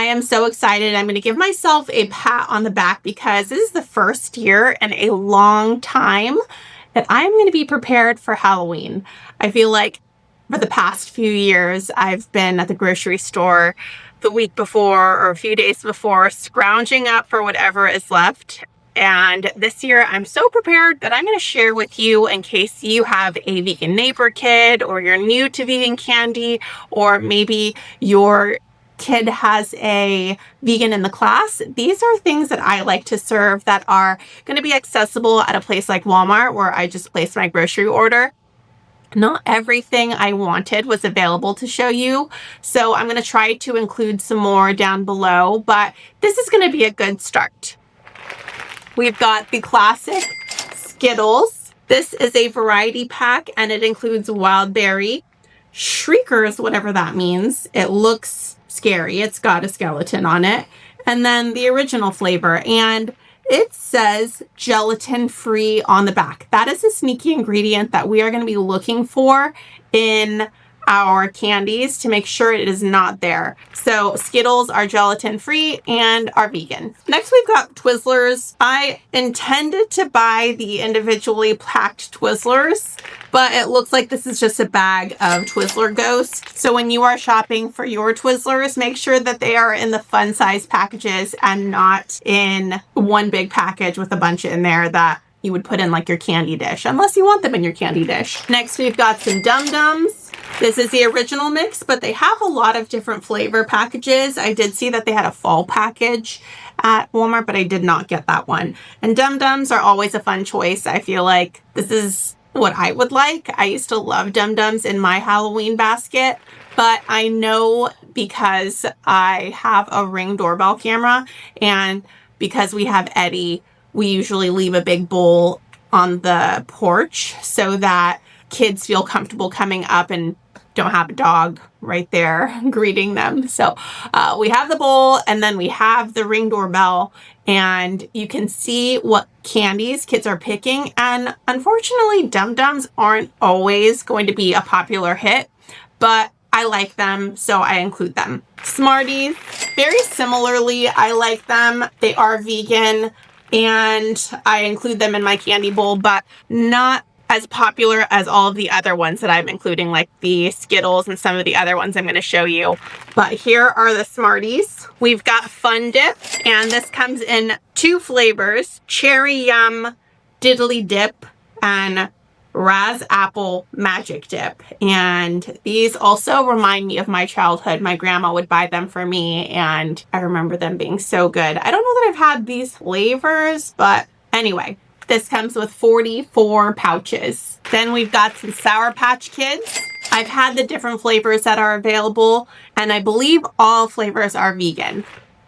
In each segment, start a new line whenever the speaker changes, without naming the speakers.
am so excited. I'm going to give myself a pat on the back because this is the first year in a long time that I'm going to be prepared for Halloween. I feel like for the past few years, I've been at the grocery store the week before or a few days before, scrounging up for whatever is left. And this year, I'm so prepared that I'm going to share with you in case you have a vegan neighbor kid, or you're new to vegan candy, or maybe your kid has a vegan in the class. These are things that I like to serve that are going to be accessible at a place like Walmart, where I just placed my grocery order. Not everything I wanted was available to show you, so I'm going to try to include some more down below, but this is going to be a good start. We've got the classic Skittles. This is a variety pack, and it includes wild berry, Shriekers, whatever that means. It looks scary. It's got a skeleton on it. And then the original flavor, and it says gelatin-free on the back. That is a sneaky ingredient that we are going to be looking for in our candies to make sure it is not there. So Skittles are gelatin-free and are vegan. Next, we've got Twizzlers. I intended to buy the individually packed Twizzlers, but it looks like this is just a bag of Twizzler Ghost. So when you are shopping for your Twizzlers, make sure that they are in the fun size packages and not in one big package with a bunch in there that you would put in like your candy dish, unless you want them in your candy dish. Next, we've got some Dum Dums. This is the original mix, but they have a lot of different flavor packages. I did see that they had a fall package at Walmart, but I did not get that one. And Dum Dums are always a fun choice. I feel like this is what I would like. I used to love Dum Dums in my Halloween basket, but I know because I have a Ring doorbell camera and because we have Eddie, we usually leave a big bowl on the porch so that kids feel comfortable coming up and don't have a dog right there greeting them. So we have the bowl, and then we have the Ring doorbell, and you can see what candies kids are picking. And unfortunately, Dum Dums aren't always going to be a popular hit, but I like them, so I include them. Smarties, very similarly, I like them. They are vegan, and I include them in my candy bowl, but not as popular as all of the other ones that I'm including, like the Skittles and some of the other ones I'm going to show you. But here are the Smarties. We've got Fun Dip, and this comes in 2 flavors, Cherry Yum Diddly Dip and Raz Apple Magic Dip. And these also remind me of my childhood. My grandma would buy them for me, and I remember them being so good. I don't know that I've had these flavors, but anyway. This comes with 44 pouches. Then we've got some Sour Patch Kids. I've had the different flavors that are available, and I believe all flavors are vegan.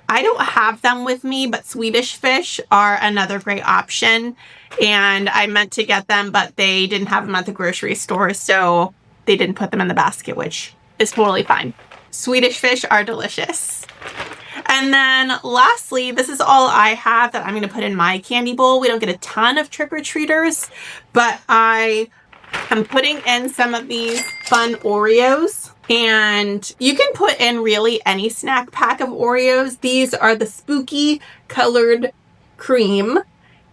I don't have them with me, but Swedish Fish are another great option. And I meant to get them, but they didn't have them at the grocery store, so they didn't put them in the basket, which is totally fine. Swedish Fish are delicious. And then lastly, this is all I have that I'm going to put in my candy bowl. We don't get a ton of trick-or-treaters, but I am putting in some of these fun Oreos. And you can put in really any snack pack of Oreos. These are the spooky colored cream.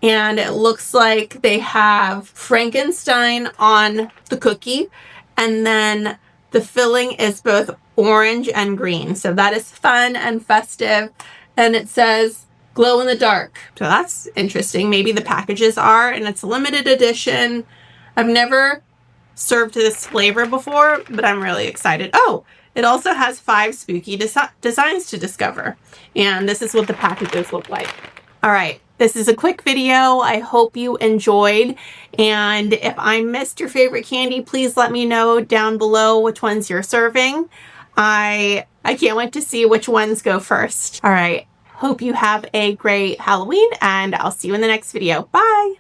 And it looks like they have Frankenstein on the cookie. And then the filling is both orange and green. So that is fun and festive. And it says glow in the dark. So that's interesting. Maybe the packages are, and it's a limited edition. I've never served this flavor before, but I'm really excited. Oh, it also has 5 spooky designs to discover. And this is what the packages look like. All right. This is a quick video. I hope you enjoyed. And if I missed your favorite candy, please let me know down below which ones you're serving. I can't wait to see which ones go first. All right. Hope you have a great Halloween, and I'll see you in the next video. Bye.